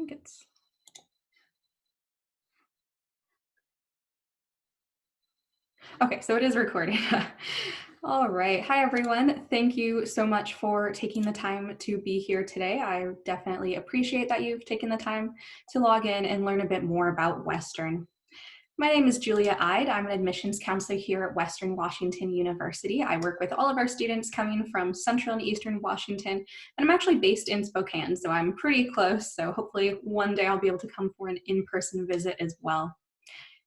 think it's okay, so it is recording. All right. Hi, everyone. Thank you so much for taking the time to be here today. I definitely appreciate that you've taken the time to log in and learn a bit more about Western. My name is Julia Ide. I'm an admissions counselor here at Western Washington University. I work with all of our students coming from Central and Eastern Washington, and I'm actually based in Spokane, so I'm pretty close. So hopefully one day I'll be able to come for an in-person visit as well.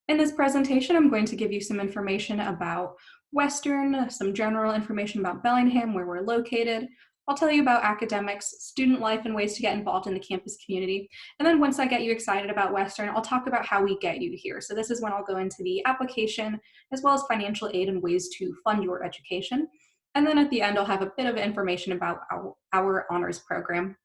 In this presentation, I'm going to give you some information about Western, some general information about Bellingham, where we're located. I'll tell you about academics, student life, and ways to get involved in the campus community. And then once I get you excited about Western, I'll talk about how we get you here. So this is when I'll go into the application, as well as financial aid and ways to fund your education. And then at the end, I'll have a bit of information about our honors program.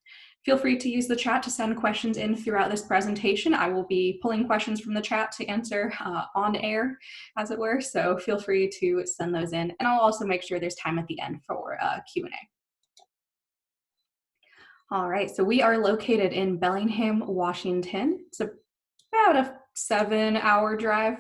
Feel free to use the chat to send questions in throughout this presentation. I will be pulling questions from the chat to answer on air, as it were, so feel free to send those in. And I'll also make sure there's time at the end for Q&A. All right, so we are located in Bellingham, Washington. It's about a 7-hour drive,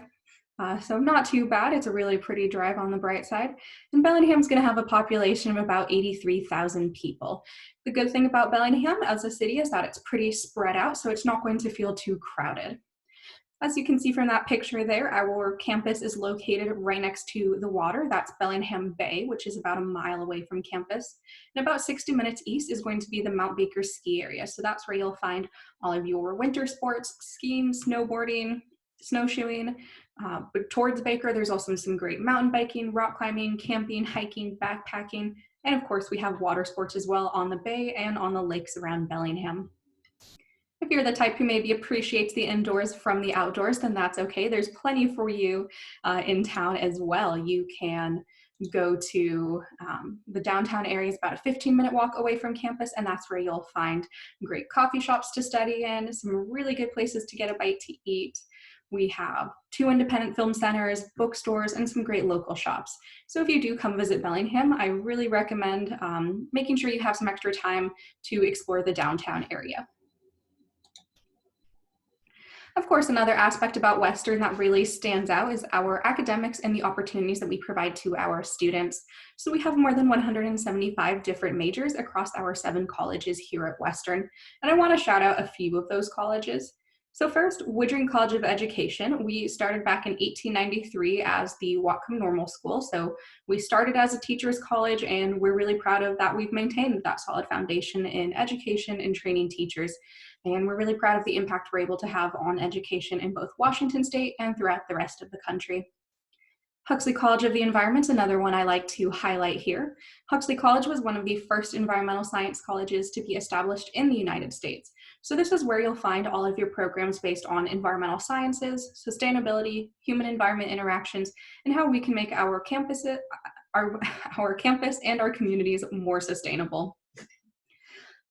so not too bad. It's a really pretty drive on the bright side. And Bellingham's going to have a population of about 83,000 people. The good thing about Bellingham as a city is that it's pretty spread out, so it's not going to feel too crowded. As you can see from that picture there, our campus is located right next to the water. That's Bellingham Bay, which is about a mile away from campus. And about 60 minutes east is going to be the Mount Baker ski area. So that's where you'll find all of your winter sports, skiing, snowboarding, snowshoeing. But towards Baker, there's also some great mountain biking, rock climbing, camping, hiking, backpacking, and of course we have water sports as well on the bay and on the lakes around Bellingham. If you're the type who maybe appreciates the indoors from the outdoors, then that's okay. There's plenty for you in town as well. You can go to the downtown area, is about a 15-minute walk away from campus, and that's where you'll find great coffee shops to study in, some really good places to get a bite to eat. We have 2 independent film centers, bookstores, and some great local shops. So if you do come visit Bellingham, I really recommend making sure you have some extra time to explore the downtown area. Of course, another aspect about Western that really stands out is our academics and the opportunities that we provide to our students. So we have more than 175 different majors across our 7 colleges here at Western, and I want to shout out a few of those colleges. So first, Woodring College of Education. We started back in 1893 as the Whatcom Normal School. So we started as a teacher's college, and we're really proud of that. We've maintained that solid foundation in education and training teachers. And we're really proud of the impact we're able to have on education in both Washington State and throughout the rest of the country. Huxley College of the Environment is another one I like to highlight here. Huxley College was one of the first environmental science colleges to be established in the United States. So this is where you'll find all of your programs based on environmental sciences, sustainability, human-environment interactions, and how we can make our campus and our communities more sustainable.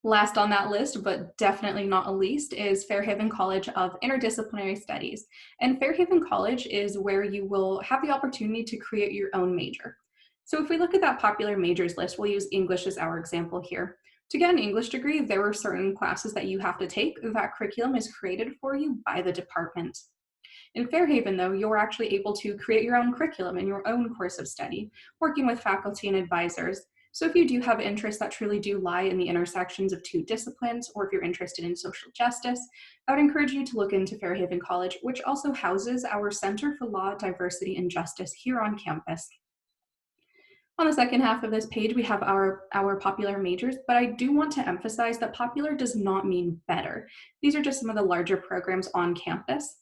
Last on that list, but definitely not least, is Fairhaven College of Interdisciplinary Studies. And Fairhaven College is where you will have the opportunity to create your own major. So if we look at that popular majors list, we'll use English as our example here. To get an English degree, there are certain classes that you have to take. That curriculum is created for you by the department. In Fairhaven, though, you're actually able to create your own curriculum and your own course of study, working with faculty and advisors. So if you do have interests that truly do lie in the intersections of 2 disciplines, or if you're interested in social justice, I would encourage you to look into Fairhaven College, which also houses our Center for Law, Diversity, and Justice here on campus. On the second half of this page, we have our popular majors, but I do want to emphasize that popular does not mean better. These are just some of the larger programs on campus.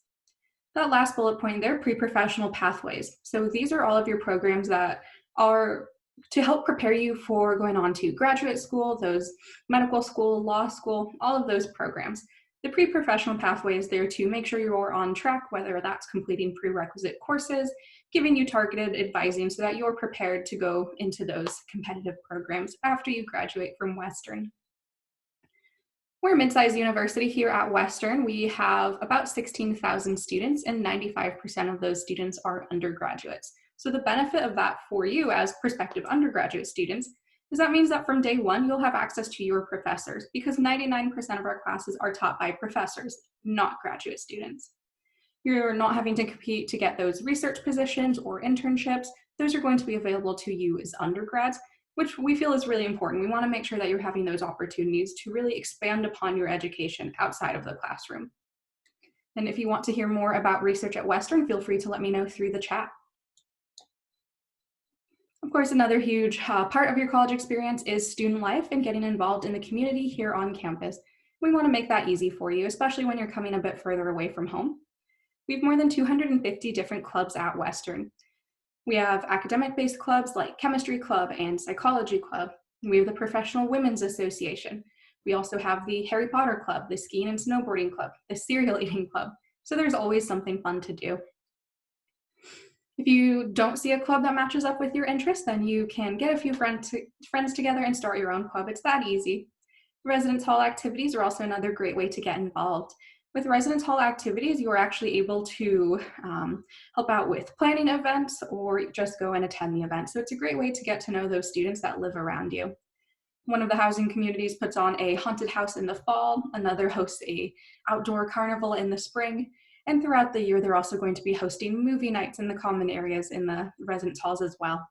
That last bullet point there, pre-professional pathways. So these are all of your programs that are to help prepare you for going on to graduate school, those medical school, law school, all of those programs. The pre-professional pathway is there to make sure you're on track, whether that's completing prerequisite courses, giving you targeted advising so that you're prepared to go into those competitive programs after you graduate from Western. We're a mid-sized university here at Western. We have about 16,000 students, and 95% of those students are undergraduates. So the benefit of that for you as prospective undergraduate students is that means that from day one, you'll have access to your professors because 99% of our classes are taught by professors, not graduate students. You're not having to compete to get those research positions or internships. Those are going to be available to you as undergrads, which we feel is really important. We want to make sure that you're having those opportunities to really expand upon your education outside of the classroom. And if you want to hear more about research at Western, feel free to let me know through the chat. Of course, another huge part of your college experience is student life and getting involved in the community here on campus. We want to make that easy for you, especially when you're coming a bit further away from home. We have more than 250 different clubs at Western. We have academic-based clubs like Chemistry Club and Psychology Club. We have the Professional Women's Association. We also have the Harry Potter Club, the Skiing and Snowboarding Club, the Cereal Eating Club. So there's always something fun to do. If you don't see a club that matches up with your interests, then you can get a few friends together and start your own club. It's that easy. Residence hall activities are also another great way to get involved. With residence hall activities, you are actually able to help out with planning events or just go and attend the event. So it's a great way to get to know those students that live around you. One of the housing communities puts on a haunted house in the fall, another hosts a outdoor carnival in the spring, and throughout the year, they're also going to be hosting movie nights in the common areas in the residence halls as well.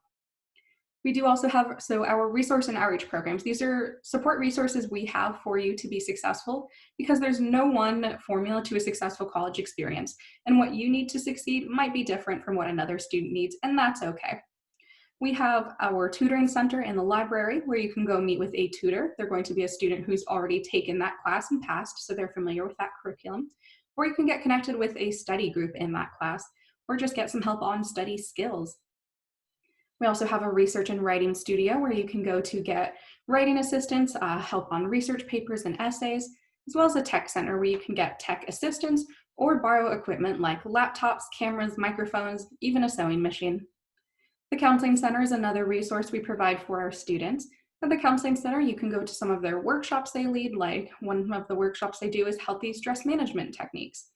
We do also have our resource and outreach programs. These are support resources we have for you to be successful because there's no one formula to a successful college experience. And what you need to succeed might be different from what another student needs, and that's okay. We have our tutoring center in the library where you can go meet with a tutor. They're going to be a student who's already taken that class and passed, so they're familiar with that curriculum. Or you can get connected with a study group in that class, or just get some help on study skills. We also have a research and writing studio where you can go to get writing assistance, help on research papers and essays, as well as a tech center where you can get tech assistance or borrow equipment like laptops, cameras, microphones, even a sewing machine. The Counseling Center is another resource we provide for our students. At the Counseling Center, you can go to some of their workshops they lead, like one of the workshops they do is healthy stress management techniques.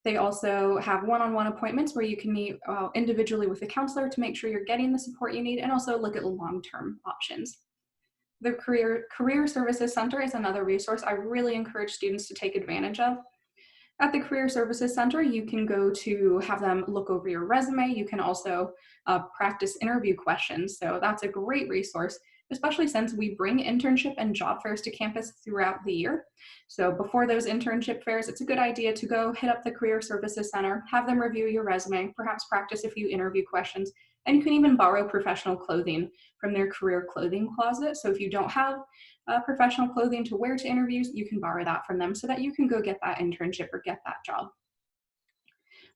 They also have one-on-one appointments where you can meet individually with a counselor to make sure you're getting the support you need and also look at long-term options. The Career Services Center is another resource I really encourage students to take advantage of. At the Career Services Center, you can go to have them look over your resume. You can also practice interview questions. So that's a great resource, especially since we bring internship and job fairs to campus throughout the year. So before those internship fairs, it's a good idea to go hit up the Career Services Center, have them review your resume, perhaps practice a few interview questions, and you can even borrow professional clothing from their career clothing closet. So if you don't have professional clothing to wear to interviews, you can borrow that from them so that you can go get that internship or get that job.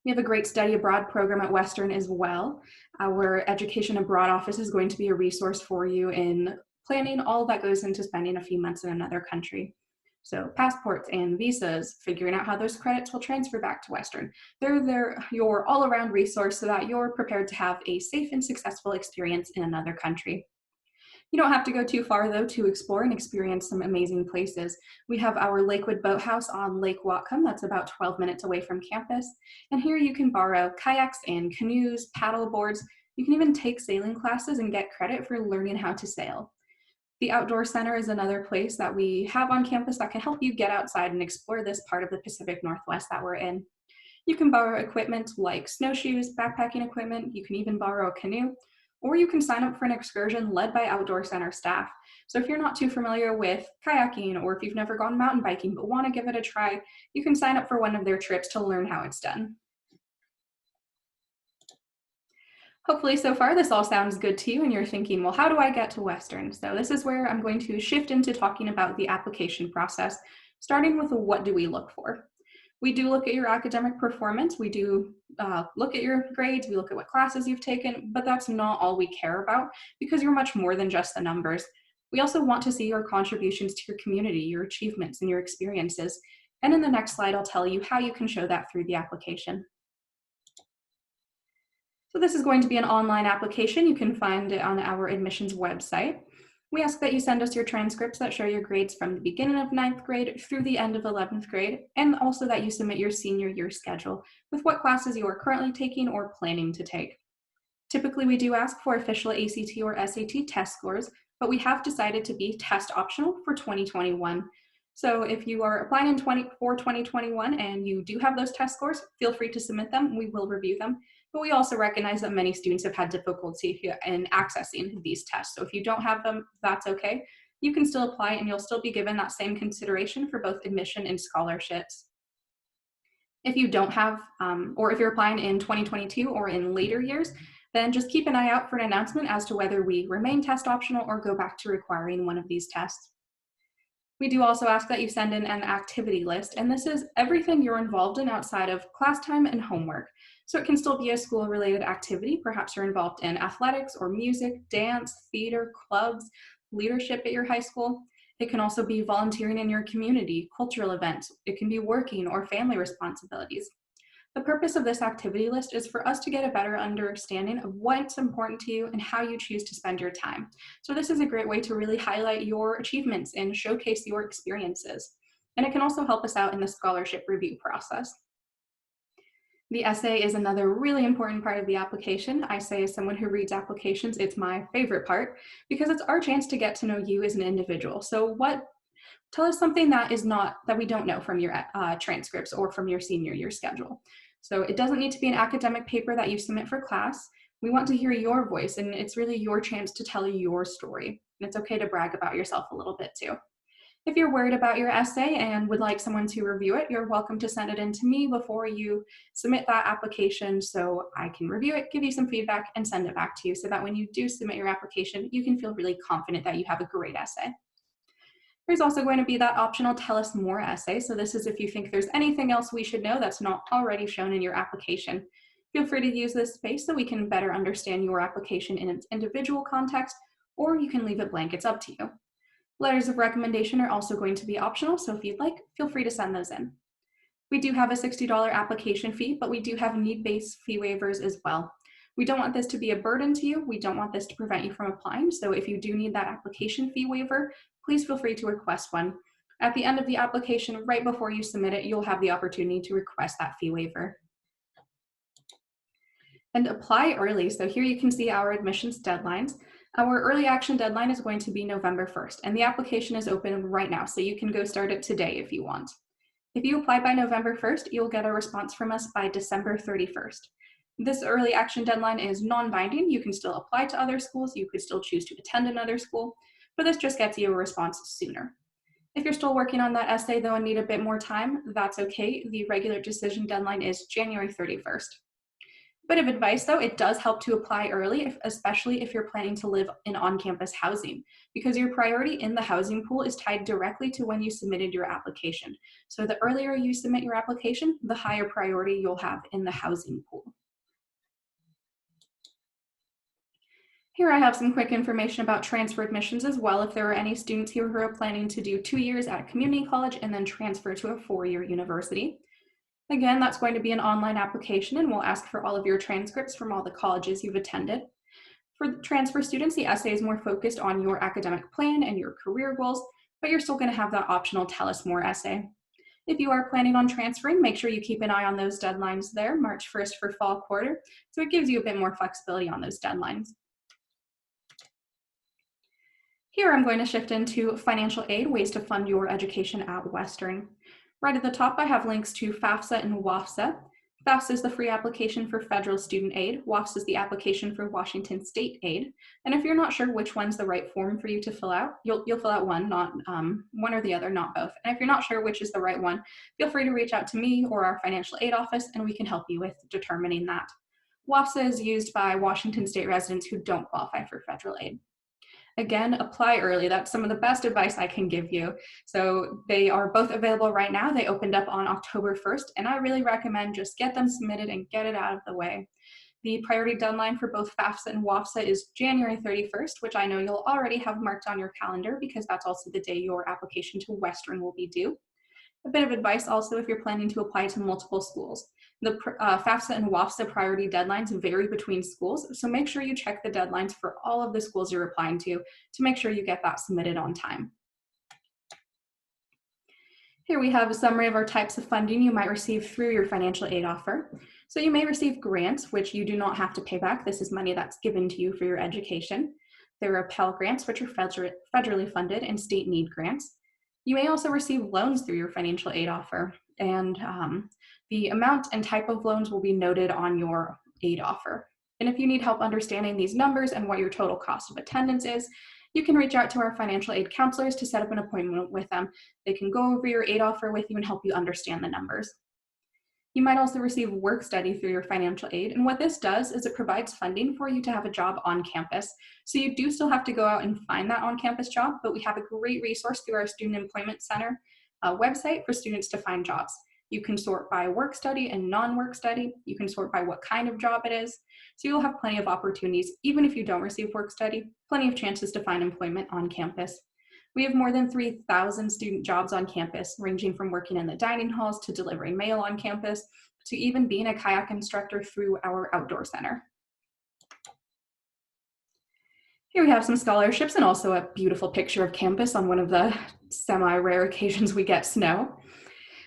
We have a great study abroad program at Western as well. Our Education Abroad office is going to be a resource for you in planning all that goes into spending a few months in another country. So passports and visas, figuring out how those credits will transfer back to Western. They're your all-around resource so that you're prepared to have a safe and successful experience in another country. You don't have to go too far, though, to explore and experience some amazing places. We have our Lakewood Boathouse on Lake Whatcom. That's about 12 minutes away from campus. And here you can borrow kayaks and canoes, paddle boards. You can even take sailing classes and get credit for learning how to sail. The Outdoor Center is another place that we have on campus that can help you get outside and explore this part of the Pacific Northwest that we're in. You can borrow equipment like snowshoes, backpacking equipment. You can even borrow a canoe. Or you can sign up for an excursion led by Outdoor Center staff. So if you're not too familiar with kayaking, or if you've never gone mountain biking but want to give it a try, you can sign up for one of their trips to learn how it's done. Hopefully so far this all sounds good to you and you're thinking, well, how do I get to Western? So this is where I'm going to shift into talking about the application process, starting with what do we look for. We do look at your academic performance. We do look at your grades. We look at what classes you've taken, but that's not all we care about because you're much more than just the numbers. We also want to see your contributions to your community, your achievements, and your experiences. And in the next slide, I'll tell you how you can show that through the application. So this is going to be an online application. You can find it on our admissions website. We ask that you send us your transcripts that show your grades from the beginning of 9th grade through the end of 11th grade, and also that you submit your senior year schedule with what classes you are currently taking or planning to take. Typically, we do ask for official ACT or SAT test scores, but we have decided to be test optional for 2021. So if you are applying in 2021 and you do have those test scores, feel free to submit them. We will review them. But we also recognize that many students have had difficulty in accessing these tests. So if you don't have them, that's okay. You can still apply and you'll still be given that same consideration for both admission and scholarships. If you don't have, or if you're applying in 2022 or in later years, then just keep an eye out for an announcement as to whether we remain test optional or go back to requiring one of these tests. We do also ask that you send in an activity list, and this is everything you're involved in outside of class time and homework. So it can still be a school-related activity. Perhaps you're involved in athletics or music, dance, theater, clubs, leadership at your high school. It can also be volunteering in your community, cultural events. It can be working or family responsibilities. The purpose of this activity list is for us to get a better understanding of what's important to you and how you choose to spend your time. So this is a great way to really highlight your achievements and showcase your experiences. And it can also help us out in the scholarship review process. The essay is another really important part of the application. I say as someone who reads applications, it's my favorite part because it's our chance to get to know you as an individual. So tell us something that we don't know from your transcripts or from your senior year schedule. So it doesn't need to be an academic paper that you submit for class. We want to hear your voice, and it's really your chance to tell your story. And it's okay to brag about yourself a little bit too. If you're worried about your essay and would like someone to review it, you're welcome to send it in to me before you submit that application so I can review it, give you some feedback, and send it back to you so that when you do submit your application, you can feel really confident that you have a great essay. There's also going to be that optional Tell Us More essay. So this is if you think there's anything else we should know that's not already shown in your application. Feel free to use this space so we can better understand your application in its individual context, or you can leave it blank, it's up to you. Letters of recommendation are also going to be optional, so if you'd like, feel free to send those in. We do have a $60 application fee, but we do have need-based fee waivers as well. We don't want this to be a burden to you. We don't want this to prevent you from applying. So if you do need that application fee waiver, please feel free to request one. At the end of the application, right before you submit it, you'll have the opportunity to request that fee waiver. And apply early. So here you can see our admissions deadlines. Our early action deadline is going to be November 1st, and the application is open right now, so you can go start it today if you want. If you apply by November 1st, you'll get a response from us by December 31st. This early action deadline is non-binding. You can still apply to other schools. You could still choose to attend another school, but this just gets you a response sooner. If you're still working on that essay though and need a bit more time, that's okay. The regular decision deadline is January 31st. Bit of advice though, it does help to apply early, especially if you're planning to live in on-campus housing, because your priority in the housing pool is tied directly to when you submitted your application. So the earlier you submit your application, the higher priority you'll have in the housing pool. Here I have some quick information about transfer admissions as well, if there are any students here who are planning to do 2 years at a community college and then transfer to a 4-year university. Again, that's going to be an online application and we'll ask for all of your transcripts from all the colleges you've attended. For the transfer students, the essay is more focused on your academic plan and your career goals, but you're still going to have that optional Tell Us More essay. If you are planning on transferring, make sure you keep an eye on those deadlines there, March 1st for fall quarter, so it gives you a bit more flexibility on those deadlines. Here I'm going to shift into financial aid, ways to fund your education at Western. Right at the top, I have links to FAFSA and WAFSA. FAFSA is the free application for federal student aid. WAFSA is the application for Washington state aid. And if you're not sure which one's the right form for you to fill out, you'll fill out one, not one or the other, not both. And if you're not sure which is the right one, feel free to reach out to me or our financial aid office and we can help you with determining that. WAFSA is used by Washington state residents who don't qualify for federal aid. Again, apply early. That's some of the best advice I can give you. So they are both available right now. They opened up on October 1st, and I really recommend just get them submitted and get it out of the way. The priority deadline for both FAFSA and WAFSA is January 31st, which I know you'll already have marked on your calendar because that's also the day your application to Western will be due. A bit of advice also if you're planning to apply to multiple schools. The FAFSA and WAFSA priority deadlines vary between schools, so make sure you check the deadlines for all of the schools you're applying to make sure you get that submitted on time. Here we have a summary of our types of funding you might receive through your financial aid offer. So you may receive grants, which you do not have to pay back. This is money that's given to you for your education. There are Pell Grants, which are federally funded, and state need grants. You may also receive loans through your financial aid offer, and the amount and type of loans will be noted on your aid offer. And if you need help understanding these numbers and what your total cost of attendance is, you can reach out to our financial aid counselors to set up an appointment with them. They can go over your aid offer with you and help you understand the numbers. You might also receive work study through your financial aid, and what this does is it provides funding for you to have a job on campus. So you do still have to go out and find that on-campus job, but we have a great resource through our Student Employment Center website for students to find jobs. You can sort by work study and non-work study. You can sort by what kind of job it is. So you'll have plenty of opportunities, even if you don't receive work study, plenty of chances to find employment on campus. We have more than 3,000 student jobs on campus, ranging from working in the dining halls to delivering mail on campus, to even being a kayak instructor through our outdoor center. Here we have some scholarships and also a beautiful picture of campus on one of the semi-rare occasions we get snow.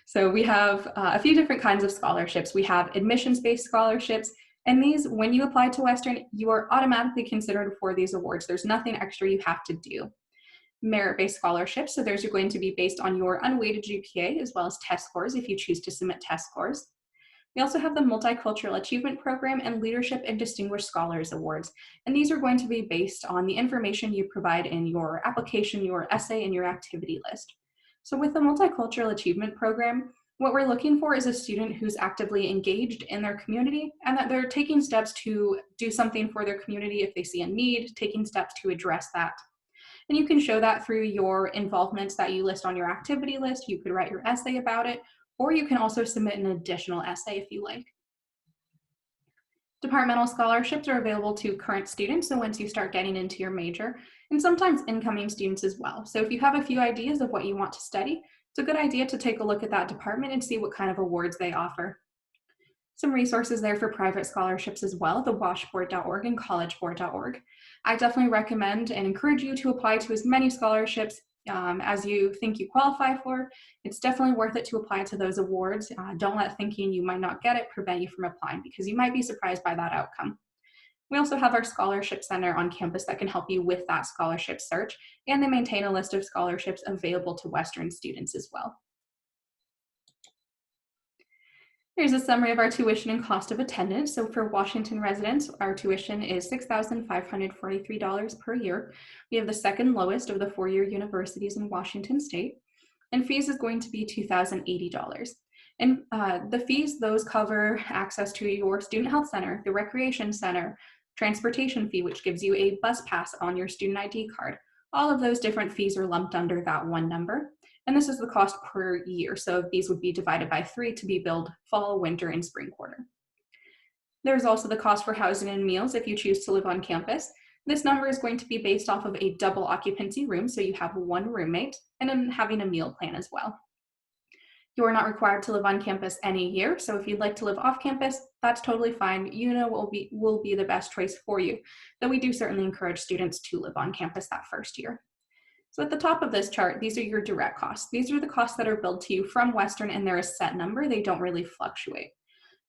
So we have a few different kinds of scholarships. We have admissions-based scholarships, and these, when you apply to Western, you are automatically considered for these awards. There's nothing extra you have to do. Merit-based scholarships, so those are going to be based on your unweighted GPA as well as test scores if you choose to submit test scores. We also have the Multicultural Achievement Program and Leadership and Distinguished Scholars Awards, and these are going to be based on the information you provide in your application, your essay, and your activity list. So with the Multicultural Achievement Program, what we're looking for is a student who's actively engaged in their community and that they're taking steps to do something for their community if they see a need, taking steps to address that. And you can show that through your involvements that you list on your activity list. You could write your essay about it, or you can also submit an additional essay if you like. Departmental scholarships are available to current students, so once you start getting into your major, and sometimes incoming students as well. So if you have a few ideas of what you want to study, it's a good idea to take a look at that department and see what kind of awards they offer. Some resources there for private scholarships as well, the washboard.org and collegeboard.org. I definitely recommend and encourage you to apply to as many scholarships as you think you qualify for. It's definitely worth it to apply to those awards. Don't let thinking you might not get it prevent you from applying, because you might be surprised by that outcome. We also have our scholarship center on campus that can help you with that scholarship search, and they maintain a list of scholarships available to Western students as well. Here's a summary of our tuition and cost of attendance. So for Washington residents, our tuition is $6,543 per year. We have the second lowest of the four-year universities in Washington state, and fees is going to be $2,080. And the fees, those cover access to your student health center, the recreation center, transportation fee, which gives you a bus pass on your student ID card. All of those different fees are lumped under that one number. And this is the cost per year. So these would be divided by 3 to be billed fall, winter, and spring quarter. There's also the cost for housing and meals if you choose to live on campus. This number is going to be based off of a double occupancy room, so you have one roommate, and then having a meal plan as well. You are not required to live on campus any year, so if you'd like to live off campus, that's totally fine. UNO will be the best choice for you, though we do certainly encourage students to live on campus that first year. So at the top of this chart, these are your direct costs. These are the costs that are billed to you from Western, and they're a set number. They don't really fluctuate.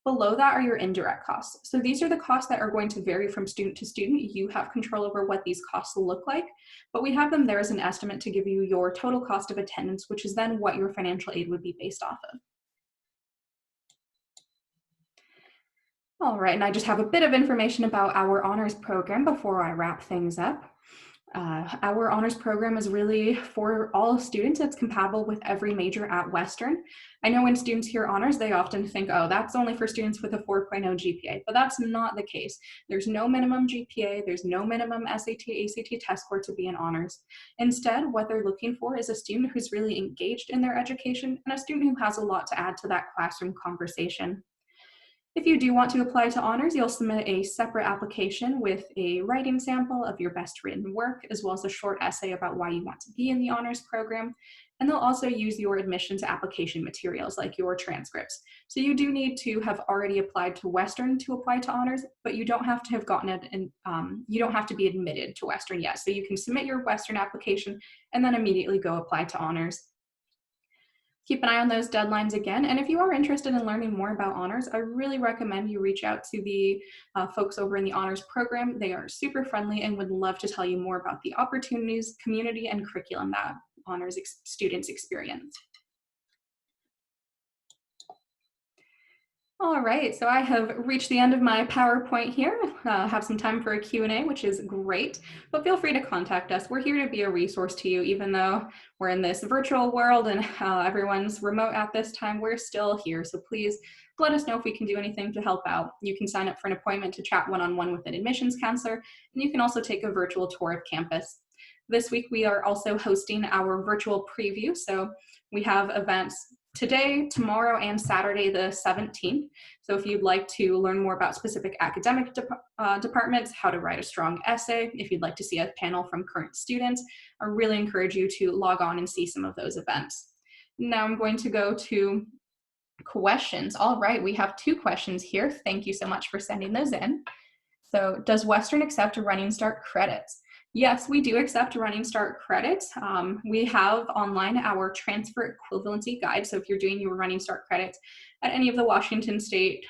Below that are your indirect costs. So these are the costs that are going to vary from student to student. You have control over what these costs look like, but we have them there as an estimate to give you your total cost of attendance, which is then what your financial aid would be based off of. All right, and I just have a bit of information about our honors program before I wrap things up. Our honors program is really for all students. It's compatible with every major at Western. I know when students hear honors, they often think, oh, that's only for students with a 4.0 GPA, but that's not the case. There's no minimum GPA, there's no minimum SAT, ACT test score to be in honors. Instead, what they're looking for is a student who's really engaged in their education and a student who has a lot to add to that classroom conversation. If you do want to apply to honors, you'll submit a separate application with a writing sample of your best written work, as well as a short essay about why you want to be in the honors program. And they'll also use your admissions application materials like your transcripts. So you do need to have already applied to Western to apply to honors, but you don't have to have gotten it, and you don't have to be admitted to Western yet. So you can submit your Western application and then immediately go apply to honors. Keep an eye on those deadlines again. And if you are interested in learning more about honors, I really recommend you reach out to the folks over in the honors program. They are super friendly and would love to tell you more about the opportunities, community, and curriculum that honors students experience. All right, so I have reached the end of my PowerPoint here. Have some time for a Q&A, which is great, but feel free to contact us. We're here to be a resource to you, even though we're in this virtual world and everyone's remote at this time, we're still here. So please let us know if we can do anything to help out. You can sign up for an appointment to chat one-on-one with an admissions counselor, and you can also take a virtual tour of campus. This week, we are also hosting our virtual preview. So we have events today, tomorrow, and Saturday the 17th. So if you'd like to learn more about specific academic departments, how to write a strong essay, if you'd like to see a panel from current students, I really encourage you to log on and see some of those events. Now I'm going to go to questions. All right, we have 2 questions here. Thank you so much for sending those in. So does Western accept Running Start credits? Yes, we do accept Running Start credits. We have online our transfer equivalency guide. So if you're doing your Running Start credits at any of the Washington State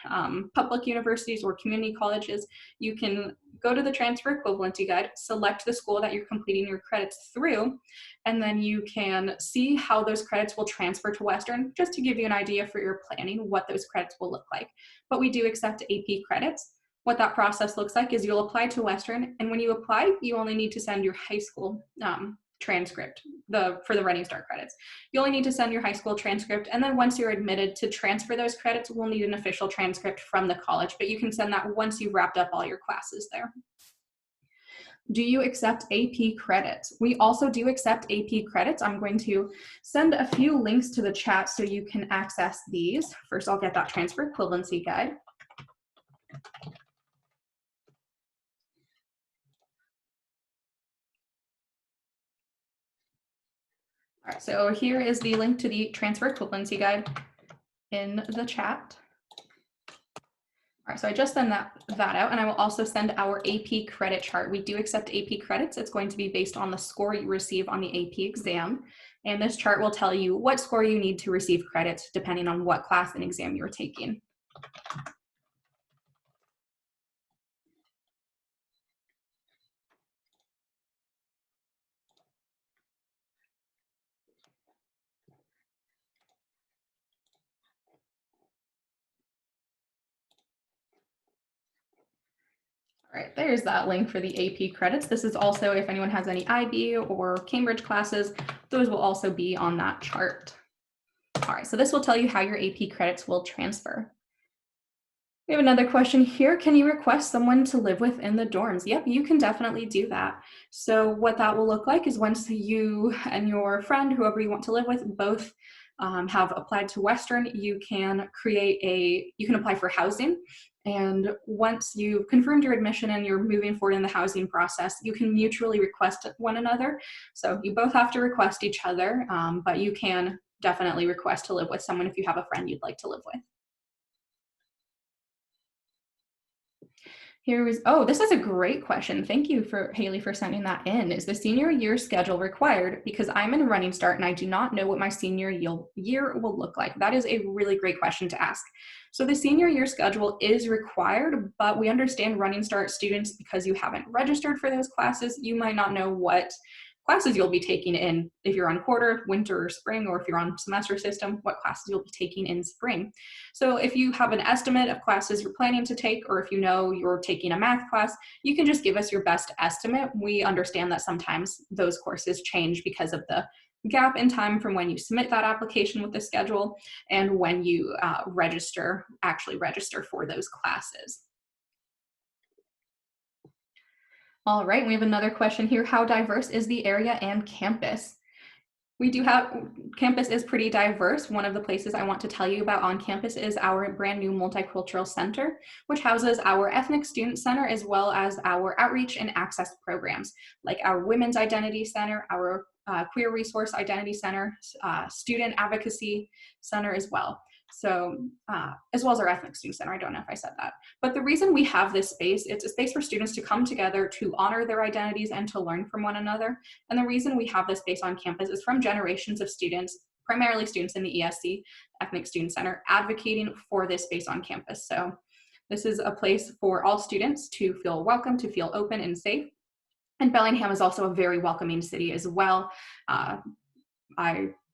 public universities or community colleges, you can go to the transfer equivalency guide, select the school that you're completing your credits through, and then you can see how those credits will transfer to Western, just to give you an idea for your planning what those credits will look like. But we do accept AP credits. What that process looks like is you'll apply to Western, and when you apply, you only need to send your high school transcript for the Running Start credits. You only need to send your high school transcript, and then once you're admitted to transfer those credits, we'll need an official transcript from the college, but you can send that once you've wrapped up all your classes there. Do you accept AP credits? We also do accept AP credits. I'm going to send a few links to the chat so you can access these. First, I'll get that transfer equivalency guide. All right, so here is the link to the transfer equivalency guide in the chat. All right, so I just sent that out, and I will also send our AP credit chart. We do accept AP credits. It's going to be based on the score you receive on the AP exam. And this chart will tell you what score you need to receive credits depending on what class and exam you're taking. All right, there's that link for the AP credits. This is also if anyone has any IB or Cambridge classes, those will also be on that chart. All right, so this will tell you how your AP credits will transfer. We have another question here. Can you request someone to live with in the dorms? Yep, you can definitely do that. So what that will look like is once you and your friend, whoever you want to live with, both have applied to Western, you can apply for housing. And once you've confirmed your admission and you're moving forward in the housing process, you can mutually request one another. So you both have to request each other, but you can definitely request to live with someone if you have a friend you'd like to live with. This is a great question. Thank you Haley for sending that in. Is the senior year schedule required? Because I'm in Running Start and I do not know what my senior year will look like. That is a really great question to ask. So the senior year schedule is required, but we understand Running Start students, because you haven't registered for those classes, you might not know what classes you'll be taking in, if you're on quarter, winter, or spring, or if you're on semester system, what classes you'll be taking in spring. So if you have an estimate of classes you're planning to take, or if you know you're taking a math class, you can just give us your best estimate. We understand that sometimes those courses change because of the gap in time from when you submit that application with the schedule and when you actually register for those classes. All right, we have another question here. How diverse is the area and campus? Campus is pretty diverse. One of the places I want to tell you about on campus is our brand new multicultural center, which houses our ethnic student center as well as our outreach and access programs, like our women's identity center, our queer resource identity center, student advocacy center as well. So as well as our ethnic student center. I don't know if I said that, but the reason we have this space, it's a space for students to come together to honor their identities and to learn from one another. And the reason we have this space on campus is from generations of students primarily students in the ESC, Ethnic Student Center, advocating for this space on campus. So this is a place for all students to feel welcome, to feel open and safe. And Bellingham is also a very welcoming city as well.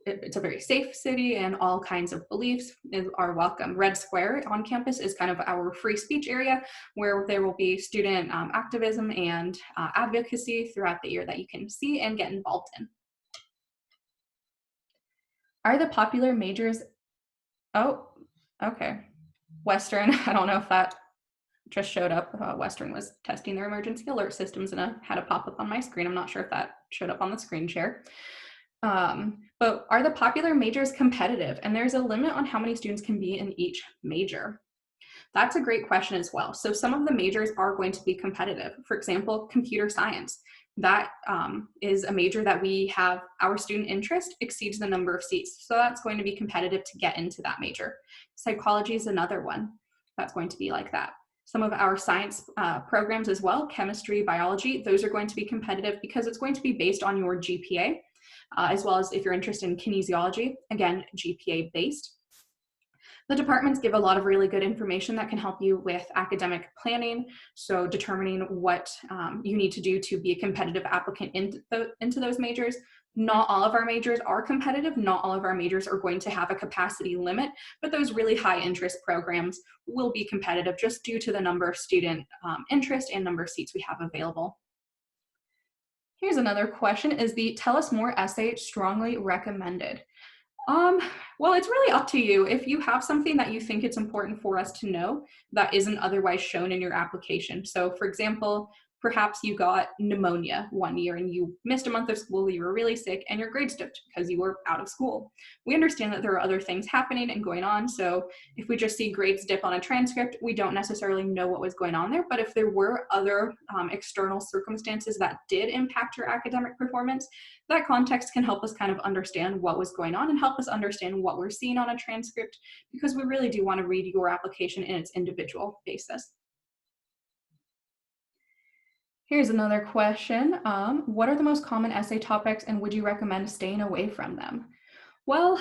It's a very safe city, and all kinds of beliefs are welcome. Red Square on campus is kind of our free speech area where there will be student activism and advocacy throughout the year that you can see and get involved in. Are the popular majors, oh, okay. Western, I don't know if that just showed up. Western was testing their emergency alert systems and had a pop-up on my screen. I'm not sure if that showed up on the screen share. But are the popular majors competitive? And there's a limit on how many students can be in each major. That's a great question as well. So some of the majors are going to be competitive. For example, computer science. That is a major that we have, our student interest exceeds the number of seats. So that's going to be competitive to get into that major. Psychology is another one that's going to be like that. Some of our science programs as well, chemistry, biology, those are going to be competitive because it's going to be based on your GPA, as well as if you're interested in kinesiology, again, GPA based. The departments give a lot of really good information that can help you with academic planning, so determining what you need to do to be a competitive applicant into those majors. Not all of our majors are competitive, not all of our majors are going to have a capacity limit, but those really high interest programs will be competitive just due to the number of student interest and number of seats we have available. Here's another question. Is the Tell Us More essay strongly recommended? Well, it's really up to you. If you have something that you think it's important for us to know that isn't otherwise shown in your application. So for example, perhaps you got pneumonia one year and you missed a month of school, you were really sick, and your grades dipped because you were out of school. We understand that there are other things happening and going on, so if we just see grades dip on a transcript, we don't necessarily know what was going on there, but if there were other external circumstances that did impact your academic performance, that context can help us kind of understand what was going on and help us understand what we're seeing on a transcript, because we really do want to read your application in its individual basis. Here's another question. What are the most common essay topics and would you recommend staying away from them? Well,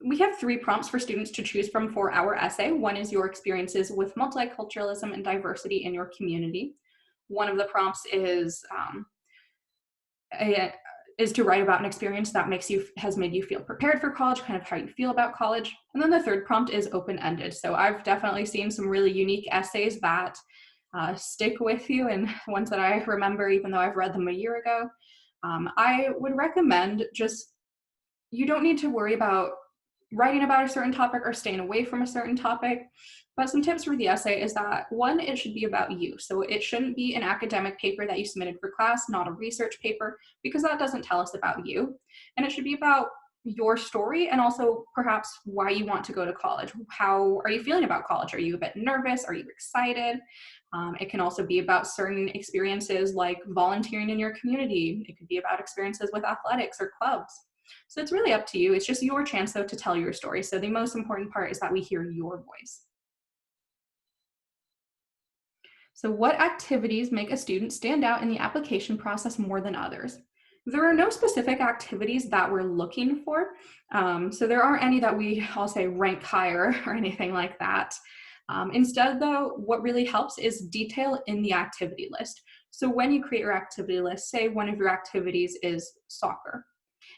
we have 3 prompts for students to choose from for our essay. One is your experiences with multiculturalism and diversity in your community. One of the prompts is to write about an experience that has made you feel prepared for college, kind of how you feel about college. And then the third prompt is open-ended. So I've definitely seen some really unique essays that stick with you, and ones that I remember even though I've read them a year ago. I would recommend you don't need to worry about writing about a certain topic or staying away from a certain topic. But some tips for the essay is that, one, it should be about you. So it shouldn't be an academic paper that you submitted for class, not a research paper, because that doesn't tell us about you. And it should be about your story and also perhaps why you want to go to college. How are you feeling about college? Are you a bit nervous? Are you excited? It can also be about certain experiences like volunteering in your community. It could be about experiences with athletics or clubs. So it's really up to you. It's just your chance, though, to tell your story. So the most important part is that we hear your voice. So what activities make a student stand out in the application process more than others? There are no specific activities that we're looking for. So there aren't any that I'll say rank higher or anything like that. Instead, though, what really helps is detail in the activity list. So when you create your activity list, say one of your activities is soccer.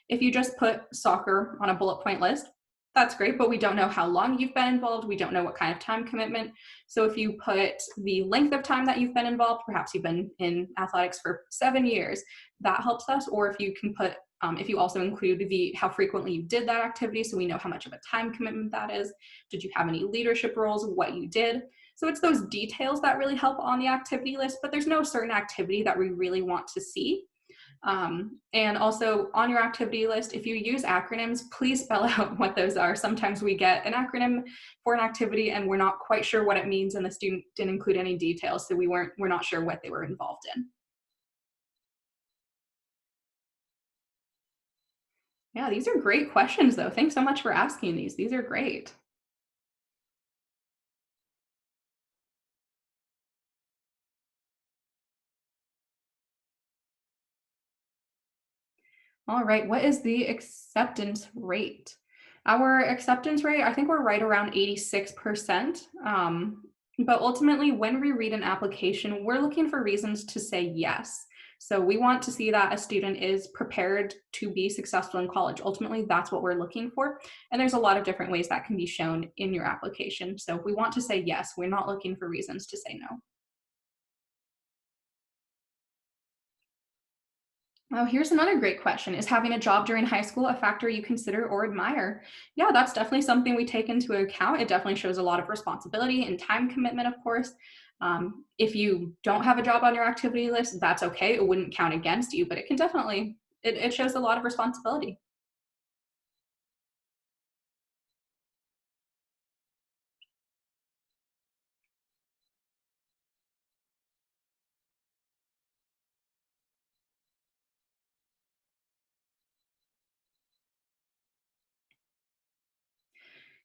If you just put soccer on a bullet point list, that's great, but we don't know how long you've been involved. We don't know what kind of time commitment. So if you put the length of time that you've been involved, perhaps you've been in athletics for 7 years, that helps us. Or if you can put, if you also include how frequently you did that activity, so we know how much of a time commitment that is. Did you have any leadership roles, what you did? So it's those details that really help on the activity list, but there's no certain activity that we really want to see. And also on your activity list, if you use acronyms, please spell out what those are. Sometimes we get an acronym for an activity and we're not quite sure what it means, and the student didn't include any details, so we're not sure what they were involved in. Yeah, these are great questions though. Thanks so much for asking these. These are great. All right, what is the acceptance rate? Our acceptance rate, I think we're right around 86%. But ultimately, when we read an application, we're looking for reasons to say yes. So we want to see that a student is prepared to be successful in college. Ultimately, that's what we're looking for. And there's a lot of different ways that can be shown in your application. So we want to say yes. We're not looking for reasons to say no. Oh, here's another great question. Is having a job during high school a factor you consider or admire? Yeah, that's definitely something we take into account. It definitely shows a lot of responsibility and time commitment, of course. If you don't have a job on your activity list, that's okay. It wouldn't count against you, but it can definitely, it shows a lot of responsibility.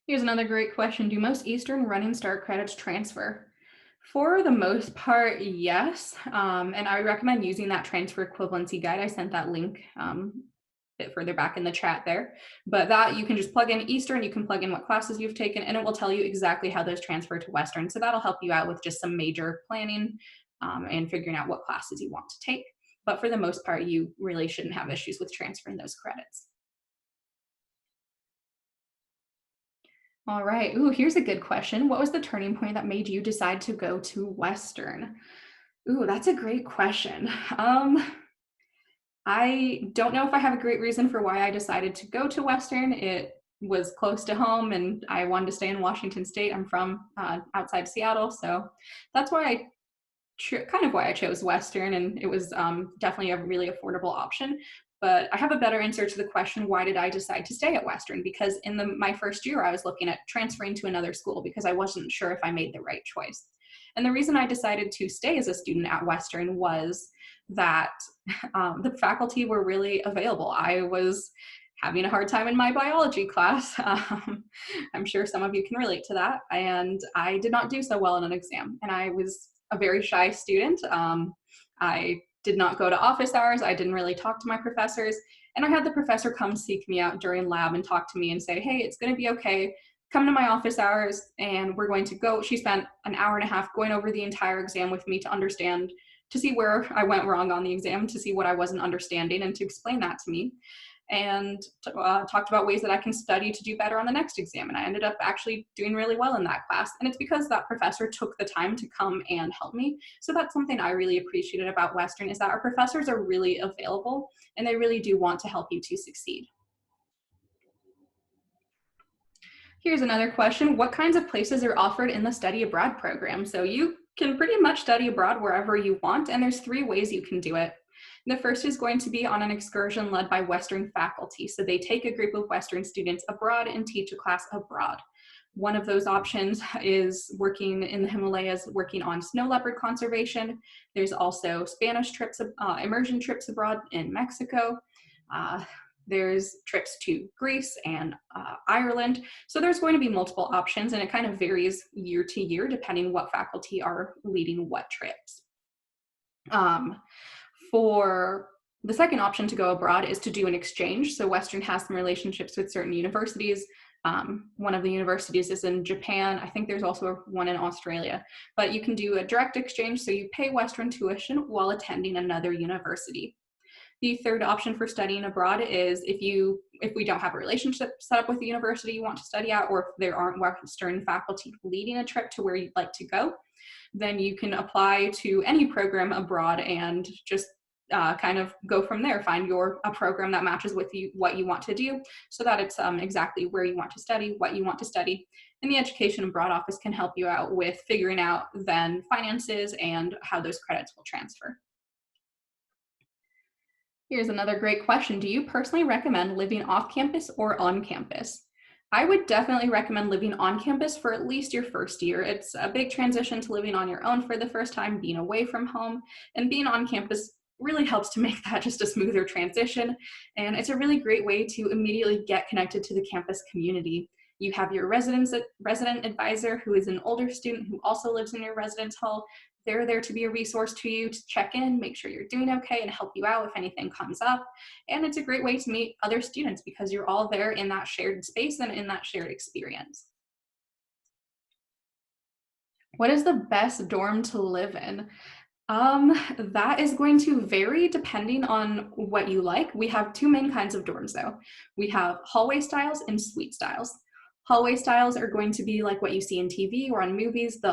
Here's another great question. Do most Eastern Running Start credits transfer? For the most part, yes. And I recommend using that transfer equivalency guide. I sent that link bit further back in the chat there. But that you can just plug in Eastern, you can plug in what classes you've taken, and it will tell you exactly how those transfer to Western. So that'll help you out with just some major planning and figuring out what classes you want to take. But for the most part, you really shouldn't have issues with transferring those credits. All right. Ooh, here's a good question. What was the turning point that made you decide to go to Western? Ooh, that's a great question. I don't know if I have a great reason for why I decided to go to Western. It was close to home and I wanted to stay in Washington State. I'm from outside Seattle. So that's why kind of why I chose Western. And it was definitely a really affordable option. But I have a better answer to the question, why did I decide to stay at Western? Because in my first year, I was looking at transferring to another school because I wasn't sure if I made the right choice. And the reason I decided to stay as a student at Western was that the faculty were really available. I was having a hard time in my biology class. I'm sure some of you can relate to that. And I did not do so well in an exam. And I was a very shy student. I did not go to office hours. I didn't really talk to my professors. And I had the professor come seek me out during lab and talk to me and say, hey, it's going to be okay. Come to my office hours and we're going to go. She spent an hour and a half going over the entire exam with me to understand, to see where I went wrong on the exam, to see what I wasn't understanding, and to explain that to me. And talked about ways that I can study to do better on the next exam. And I ended up actually doing really well in that class. And it's because that professor took the time to come and help me. So that's something I really appreciated about Western, is that our professors are really available and they really do want to help you to succeed. Here's another question. What kinds of places are offered in the study abroad program? So you can pretty much study abroad wherever you want, and there's 3 ways you can do it. The first is going to be on an excursion led by Western faculty. So they take a group of Western students abroad and teach a class abroad. One of those options is working in the Himalayas, working on snow leopard conservation. There's also Spanish trips, immersion trips abroad in Mexico. Uh, there's trips to Greece and Ireland. So there's going to be multiple options, and it kind of varies year to year depending what faculty are leading what trips. For the second option to go abroad is to do an exchange. So Western has some relationships with certain universities. One of the universities is in Japan. I think there's also one in Australia. But you can do a direct exchange, so you pay Western tuition while attending another university. The third option for studying abroad is if we don't have a relationship set up with the university you want to study at, or if there aren't Western faculty leading a trip to where you'd like to go, then you can apply to any program abroad and just kind of go from there. Find a program that matches with what you want to do, so that it's exactly where you want to study, what you want to study. And the Education Abroad Office can help you out with figuring out then finances and how those credits will transfer. Here's another great question. Do you personally recommend living off campus or on campus? I would definitely recommend living on campus for at least your first year. It's a big transition to living on your own for the first time, being away from home, and being on campus really helps to make that just a smoother transition. And it's a really great way to immediately get connected to the campus community. You have your resident advisor, who is an older student who also lives in your residence hall. They're there to be a resource to you, to check in, make sure you're doing okay, and help you out if anything comes up. And it's a great way to meet other students because you're all there in that shared space and in that shared experience. What is the best dorm to live in? That is going to vary depending on what you like. We have two main kinds of dorms though. We have hallway styles and suite styles. Hallway styles are going to be like what you see in TV or on movies,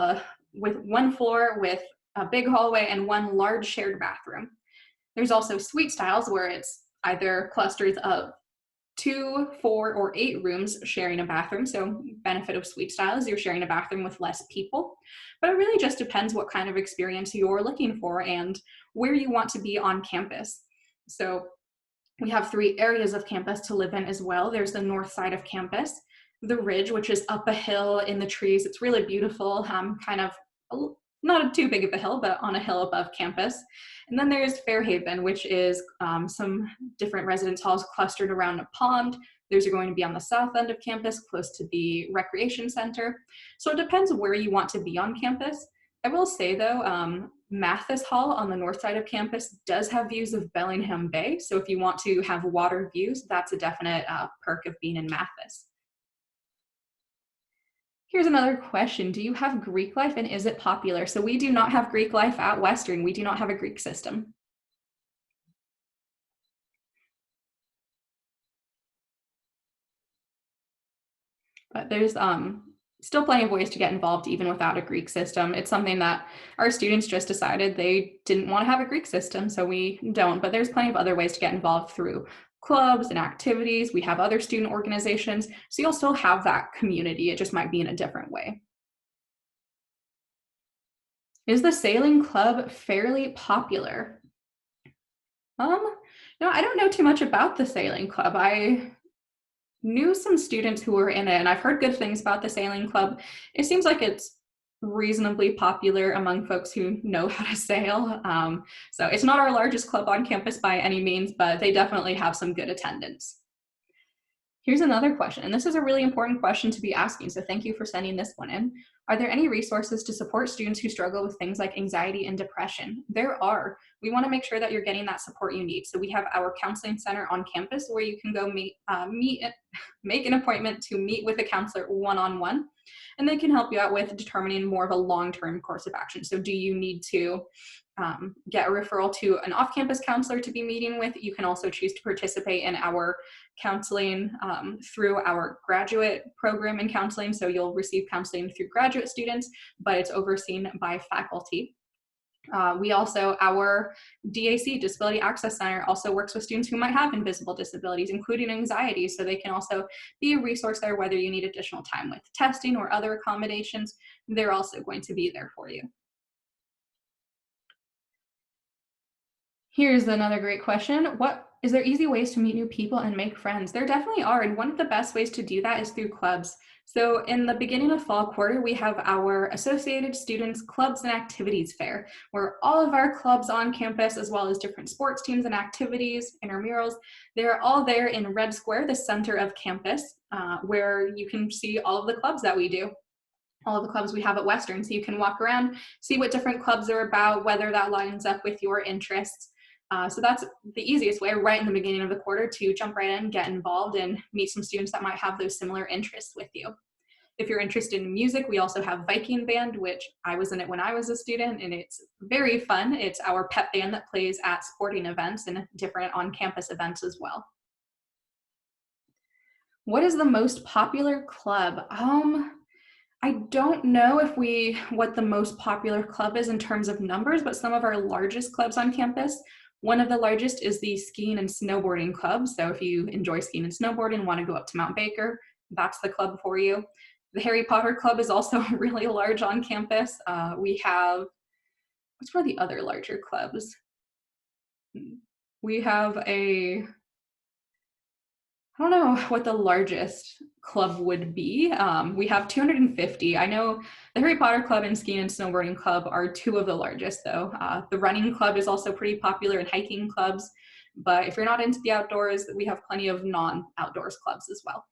with one floor with a big hallway and one large shared bathroom. There's also suite styles where it's either clusters of 2, 4, or 8 rooms sharing a bathroom. So benefit of suite style is you're sharing a bathroom with less people. But it really just depends what kind of experience you're looking for and where you want to be on campus. So we have 3 areas of campus to live in as well. There's the north side of campus, the ridge, which is up a hill in the trees. It's really beautiful, kind of not too big of a hill, but on a hill above campus. And then there's Fairhaven, which is some different residence halls clustered around a pond. Those are going to be on the south end of campus, close to the recreation center. So it depends where you want to be on campus. I will say though, Mathis Hall on the north side of campus does have views of Bellingham Bay. So if you want to have water views, that's a definite perk of being in Mathis. Here's another question. Do you have Greek life and is it popular? So we do not have Greek life at Western. We do not have a Greek system. But there's still plenty of ways to get involved even without a Greek system. It's something that our students just decided they didn't want to have a Greek system, so we don't. But there's plenty of other ways to get involved through clubs and activities. We have other student organizations, so you'll still have that community. It just might be in a different way. Is the sailing club fairly popular? Um, no, I don't know too much about the sailing club. I knew some students who were in it, and I've heard good things about the sailing club. It seems like it's reasonably popular among folks who know how to sail. So it's not our largest club on campus by any means, but they definitely have some good attendance. Here's another question, and this is a really important question to be asking, so thank you for sending this one in. Are there any resources to support students who struggle with things like anxiety and depression? There are. We want to make sure that you're getting that support you need. So we have our counseling center on campus where you can go make an appointment to meet with a counselor one-on-one, and they can help you out with determining more of a long-term course of action. So do you need to get a referral to an off-campus counselor to be meeting with? You can also choose to participate in our counseling through our graduate program in counseling. So you'll receive counseling through graduate students, but it's overseen by faculty. Our DAC, Disability Access Center, also works with students who might have invisible disabilities, including anxiety. So they can also be a resource there, whether you need additional time with testing or other accommodations, they're also going to be there for you. Here's another great question. Is there easy ways to meet new people and make friends? There definitely are, and one of the best ways to do that is through clubs. So in the beginning of fall quarter, we have our Associated Students Clubs and Activities Fair, where all of our clubs on campus, as well as different sports teams and activities, intramurals, they're all there in Red Square, the center of campus, where you can see all of the clubs that we do, all of the clubs we have at Western. So you can walk around, see what different clubs are about, whether that lines up with your interests. So that's the easiest way right in the beginning of the quarter to jump right in, get involved, and meet some students that might have those similar interests with you. If you're interested in music, we also have Viking Band, which I was in it when I was a student, and it's very fun. It's our pep band that plays at sporting events and different on-campus events as well. What is the most popular club? I don't know what the most popular club is in terms of numbers, but some of our largest clubs on campus, one of the largest is the Skiing and Snowboarding Club. So if you enjoy skiing and snowboarding and want to go up to Mount Baker, that's the club for you. The Harry Potter Club is also really large on campus. What's one of the other larger clubs? We have I don't know what the largest club would be. We have 250. I know the Harry Potter Club and Skiing and Snowboarding Club are two of the largest, though. The running club is also pretty popular, and hiking clubs. But if you're not into the outdoors, we have plenty of non-outdoors clubs as well.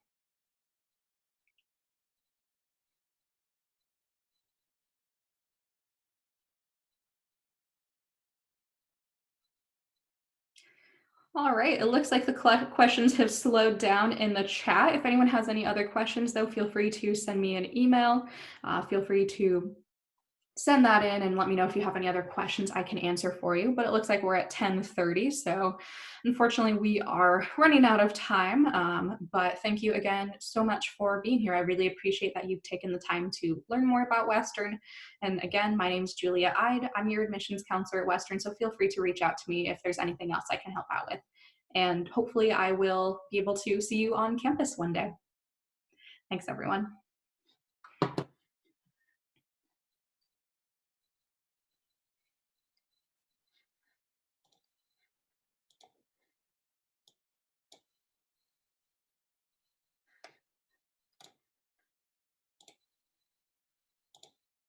All right, it looks like the questions have slowed down in the chat. If anyone has any other questions, though, feel free to send me an email. Feel free to send that in and let me know if you have any other questions I can answer for you. But it looks like we're at 10:30, so unfortunately we are running out of time. But thank you again so much for being here. I really appreciate that you've taken the time to learn more about Western. And again, my name is Julia Ide. I'm your admissions counselor at Western, so feel free to reach out to me if there's anything else I can help out with. And hopefully I will be able to see you on campus one day. Thanks, everyone.